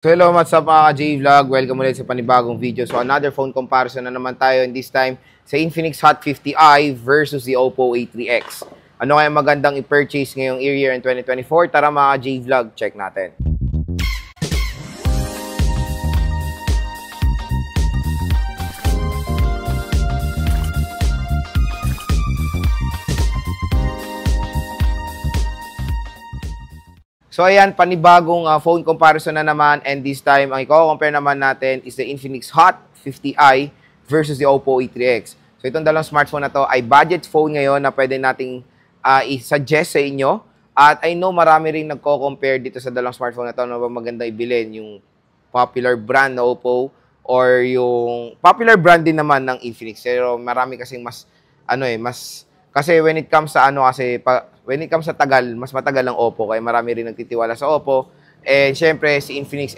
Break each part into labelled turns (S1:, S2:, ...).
S1: So hello, what's up mga ka-J-Vlog? Welcome ulit sa panibagong video. So another phone comparison na naman tayo, and this time sa Infinix Hot 50i versus the Oppo A3X. Ano kaya magandang i-purchase ngayong year in 2024? Tara mga ka-J-Vlog, check natin. So ayan, panibagong phone comparison na naman, and this time ang i-compare naman natin is the Infinix Hot 50i versus the Oppo A3X. So itong dalawang smartphone na to ay budget phone ngayon na pwede nating i-suggest sa inyo. At I know marami rin nagko-compare dito sa dalawang smartphone na to, ano ba maganda ibilin, yung popular brand na Oppo or yung popular brand din naman ng Infinix. Pero marami kasing mas kasi when it comes sa when it comes sa tagal, mas matagal ang Oppo, kaya marami rin nagtitiwala sa Oppo. And syempre, si Infinix,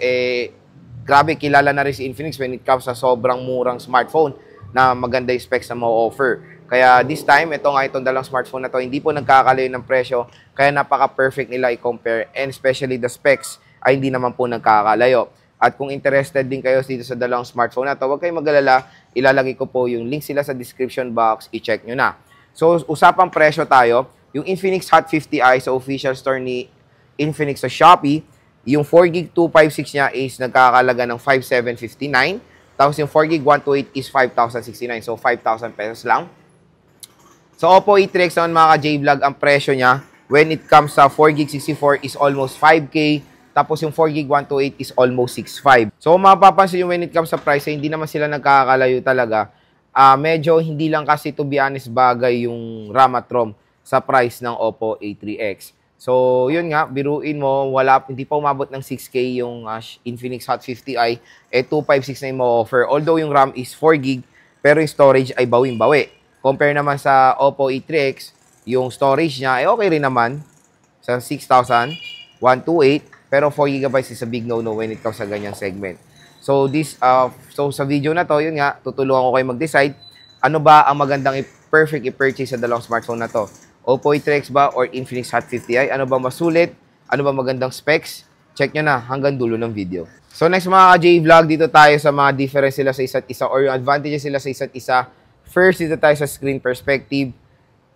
S1: grabe, kilala na rin si Infinix when it comes sa sobrang murang smartphone na maganda yung specs na ma-offer. Kaya this time, itong dalawang smartphone na to, hindi po nagkakalayo ng presyo, kaya napaka-perfect nila i-compare, and especially the specs ay hindi naman po nagkakalayo. At kung interested din kayo dito sa dalawang smartphone na to, huwag kayong mag-alala, ilalagay ko po yung link sila sa description box, i-check nyo na. So, usapang presyo tayo. Yung Infinix Hot 50i sa official store ni Infinix sa Shopee, yung 4GB 256 niya is nagkakalaga ng 5,759. Tapos yung 4GB 128 is 5,069. So, 5,000 pesos lang. Sa Oppo A3X naman mga ka-J-Vlog, ang presyo niya, when it comes sa 4GB 64 is almost 5K. Tapos yung 4GB 128 is almost 6,500. So, mapapansin yung when it comes sa price, hindi naman sila nagkakalayo talaga. Medyo hindi lang kasi, to be honest, bagay yung RAM at ROM sa price ng Oppo A3X. So, yun nga, biruin mo, hindi pa umabot ng 6K yung Infinix Hot 50i, 256 na yung ma-offer. Although yung RAM is 4GB, pero yung storage ay bawing-bawi. Compare naman sa Oppo A3X, yung storage niya ay okay rin naman sa 6,128, pero 4GB is a big no-no when it comes sa ganyang segment. So, sa video na to, yun nga, tutulungan ko kayo mag-decide ano ba ang magandang perfect i-purchase sa dalawang smartphone na to. Oppo A3X ba or Infinix Hot 50i? Ano ba masulit? Ano ba magandang specs? Check nyo na hanggang dulo ng video. So next mga ka-J-Vlog, dito tayo sa mga difference sila sa isa't isa or yung advantages sila sa isa't isa. First, dito tayo sa screen perspective.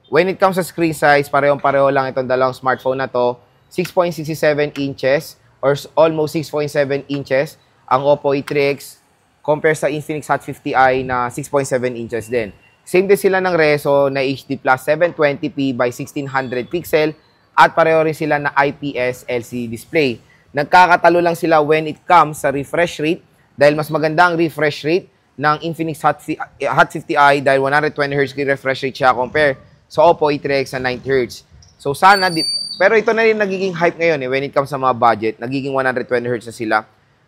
S1: When it comes sa screen size, parehong-pareho lang itong dalawang smartphone na to. 6.67 inches or almost 6.7 inches ang Oppo A3X compare sa Infinix Hot 50i na 6.7 inches din. Same din sila ng reso na HD Plus 720p by 1600 pixel at pareho rin sila na IPS LCD display. Nagkakatalo lang sila when it comes sa refresh rate dahil mas maganda ang refresh rate ng Infinix Hot 50i dahil 120Hz refresh rate siya compare sa Oppo A3X na 90Hz. So sana, pero ito na rin nagiging hype ngayon when it comes sa mga budget, nagiging 120Hz na sila.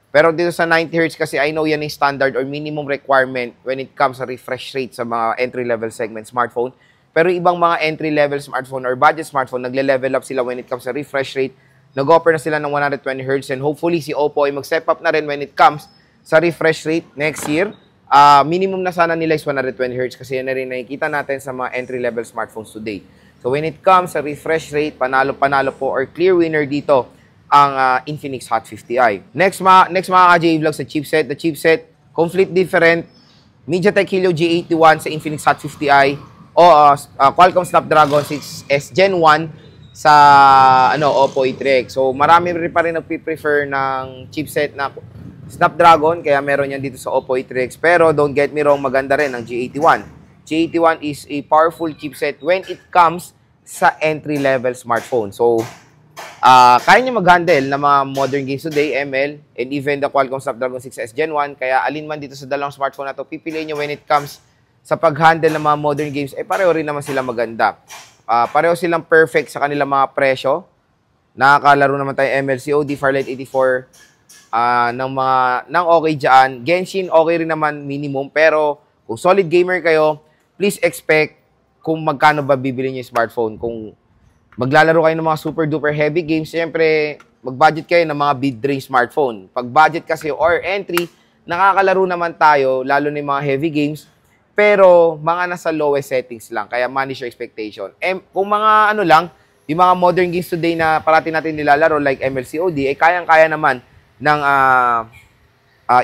S1: Pero dito sa 90Hz kasi I know yan yung standard or minimum requirement when it comes sa refresh rate sa mga entry-level segment smartphone. Pero ibang mga entry-level smartphone or budget smartphone, nagle-level up sila when it comes sa refresh rate. Nag-offer na sila ng 120Hz and hopefully si Oppo ay mag-step up na rin when it comes sa refresh rate next year. Minimum na sana nila is 120Hz kasi yan na rin nakikita natin sa mga entry-level smartphones today. So when it comes sa refresh rate, panalo-panalo po or clear winner dito ang Infinix Hot 50i. Next mga ka-J-Vlog sa chipset. The chipset, complete different. MediaTek Helio G81 sa Infinix Hot 50i o Qualcomm Snapdragon 6S Gen 1 sa Oppo A3X. So marami rin pa rin nagpi-prefer ng chipset na Snapdragon, kaya meron yan dito sa Oppo A3X. Pero don't get me wrong, maganda rin ang G81. G81 is a powerful chipset when it comes sa entry-level smartphone. So kaya niya mag-handle ng mga modern games today, ML, and even the Qualcomm Snapdragon 6S Gen 1. Kaya alin man dito sa dalawang smartphone na to, pipiliin niyo when it comes sa pag-handle ng mga modern games, pareho rin naman sila maganda. Pareho silang perfect sa kanilang mga presyo. Nakakalaro naman tayo ML COD, Firelight 84, ng okay dyan. Genshin, okay rin naman minimum. Pero kung solid gamer kayo, please expect kung magkano ba bibili niyo yung smartphone. Kung maglalaro kayo ng mga super duper heavy games, siyempre, mag-budget kayo ng mga mid-range smartphone. Pag budget kasi or entry, nakakalaro naman tayo, lalo na yung mga heavy games, pero mga nasa lowest settings lang, kaya manage your expectation. Kung mga yung mga modern games today na parati natin nilalaro, like ML COD, kayang-kaya naman ng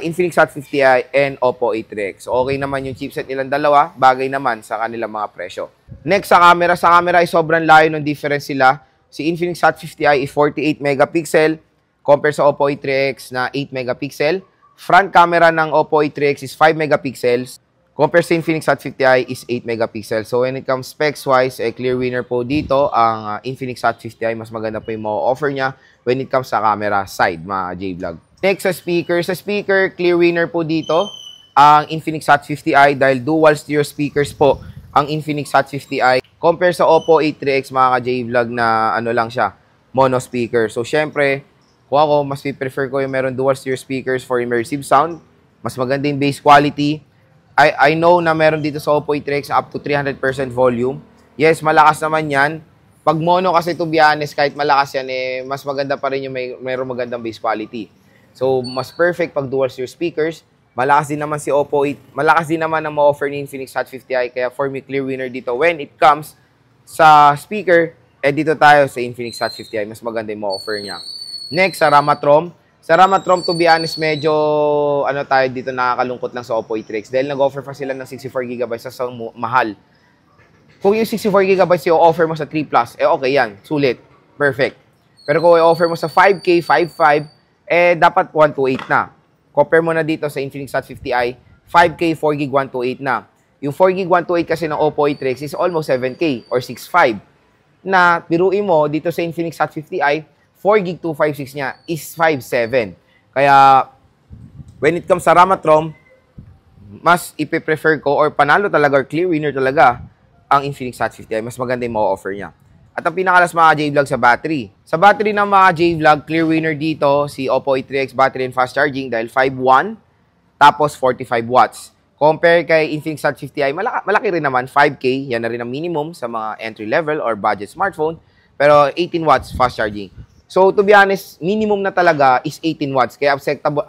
S1: Infinix Hot 50i and Oppo A3X. So, okay naman yung chipset nilang dalawa, bagay naman sa kanilang mga presyo. Next, sa camera. Sa camera ay sobrang layo ng difference sila. Si Infinix Hot 50i is 48 megapixel compare sa Oppo A3X na 8 megapixel. Front camera ng Oppo A3X is 5 megapixels. Compare sa Infinix Hot 50i is 8 megapixels. So, when it comes specs-wise, clear winner po dito. Ang Infinix Hot 50i, mas maganda po yung ma-offer niya when it comes sa camera side, mga J-Vlog. Next, sa speaker. Sa speaker, clear winner po dito ang Infinix Hot 50i dahil dual stereo speakers po ang Infinix Hot 50i. Compare sa Oppo A3X, mga ka-J-Vlog, na ano lang siya, mono speaker. So, syempre, kung ako, mas prefer ko yung meron dual stereo speakers for immersive sound. Mas maganda yung bass quality. I know na meron dito sa Oppo A3X up to 300% volume. Yes, malakas naman yan. Pag mono kasi, to be honest, kahit malakas yan, mas maganda pa rin yung mayroong magandang bass quality. So, mas perfect pag dual stereo speakers. Malakas din naman si Oppo, malakas din naman ang ma-offer ni Infinix Hot 50i. Kaya for me, clear winner dito. When it comes sa speaker, dito tayo sa Infinix Hot 50i. Mas maganda yung ma-offer niya. Next, sa RAM at ROM. Sa RAM at ROM, to be honest, medyo tayo dito nakakalungkot lang sa Oppo A3X. Dahil nag-offer pa sila ng 64GB sa mahal. Kung yung 64GB yung offer mo sa 3 Plus, okay yan. Sulit. Perfect. Pero kung i-offer mo sa 5K, 5.5, dapat 128 na. Compare mo na dito sa Infinix Hot 50i, 5K, 4GB, 128 na. Yung 4GB, 128 kasi ng Oppo A3X is almost 7K or 6.5. Na, biruin mo, dito sa Infinix Hot 50i, 4GB, 256 niya is 5.7. Kaya, when it comes sa RAM at ROM, mas ipe-prefer ko or panalo talaga or clear winner talaga ang Infinix Hot 50i. Mas maganda yung ma-offer niya. At ang pinakalas, mga J-Vlog, sa battery. Sa battery ng mga J-Vlog, clear winner dito, si Oppo A3X battery and fast charging dahil 5.1, tapos 45 watts. Compare kay Infinix Hot 50i, malaki rin naman, 5K, yan na rin ang minimum sa mga entry level or budget smartphone, pero 18 watts fast charging. So, to be honest, minimum na talaga is 18 watts, kaya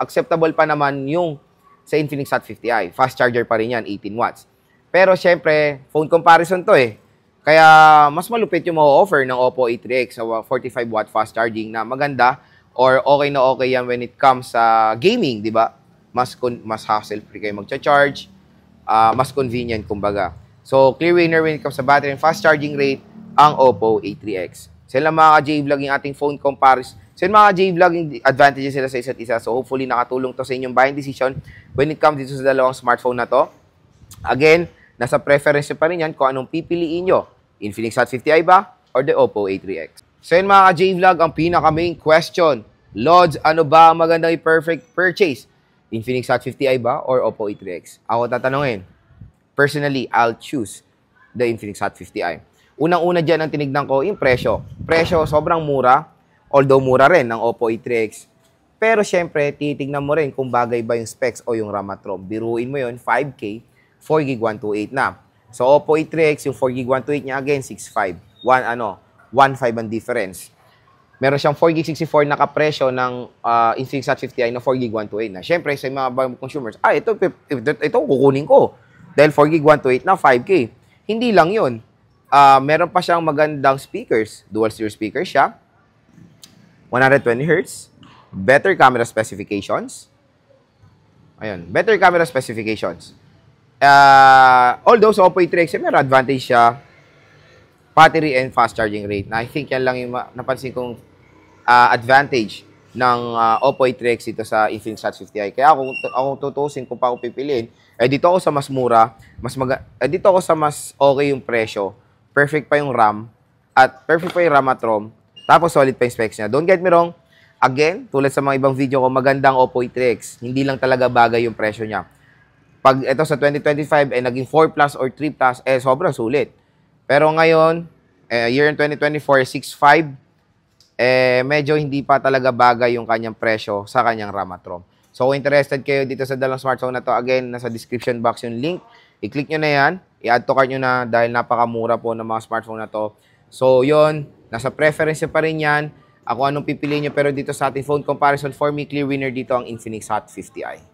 S1: acceptable pa naman yung sa Infinix Hot 50i. Fast charger pa rin yan, 18 watts. Pero, syempre, phone comparison to Kaya, mas malupit yung ma-offer ng Oppo A3X sa 45-watt fast charging na maganda or okay na okay yan when it comes sa gaming, di ba? Mas hassle-free kayo magcha-charge, mas convenient, kumbaga. So, clear winner when it comes sa battery and fast charging rate, ang Oppo A3X. So, yun lang mga J-Vlog yung ating phone comparison. So, yun mga J-Vlog yung advantages sila sa isa't isa. So, hopefully, nakatulong to sa inyong buying decision when it comes dito sa dalawang smartphone na to. Again, nasa preference pa rin yan kung anong pipiliin nyo. Infinix Hot 50i ba? Or the Oppo A3X? So yun mga J-Vlog, ang pinaka-main question. Lods, ano ba ang magandang perfect purchase? Infinix Hot 50i ba? Or Oppo A3X? Ako tatanungin. Personally, I'll choose the Infinix Hot 50i. Unang-una dyan ang tinignan ko, yung presyo. Presyo, sobrang mura. Although mura rin ng Oppo A3X. Pero syempre, titignan mo rin kung bagay ba yung specs o yung RAM at ROM. Biruin mo yun, 5K, 4GB, 128 na. So, Oppo A3X, yung 4GB 128 niya, again, 6.5. 1.5 ang difference. Meron siyang 4GB 64 na kapresyo ng Infinix Hot 50i na 4GB 128 na. Siyempre, sa mga consumers, ito kukunin ko. Dahil 4GB 128 na 5K. Hindi lang yun. Meron pa siyang magandang speakers. Dual stereo speakers siya. 120Hz. Better camera specifications. Ayun. Better camera specifications. Although sa Oppo A3X, meron advantage siya, battery and fast charging rate. Na I think yan lang yung napansin kong advantage ng Oppo A3X dito sa Infinix Hot 50i. Kaya kung tutusin kung pa ako pipiliin, dito ako sa mas mura, dito ako sa mas okay yung presyo, perfect pa yung RAM, at perfect pa yung RAM at ROM, tapos solid pa yung specs niya. Don't get me wrong, again, tulad sa mga ibang video ko, magandang Oppo A3X. Hindi lang talaga bagay yung presyo niya. Pag ito sa 2025 naging 4 Plus or 3 Plus, sobrang sulit. Pero ngayon, year in 2024, 6.5, medyo hindi pa talaga bagay yung kanyang presyo sa kanyang RAM at ROM. So, kung interested kayo dito sa dalawang smartphone na to, again, nasa description box yung link. I-click nyo na yan. I-add to cart nyo na dahil napakamura po ng mga smartphone na to. So, yun. Nasa preference pa rin yan. Ako anong pipiliin nyo. Pero dito sa ating phone comparison, for me, clear winner dito ang Infinix Hot 50i.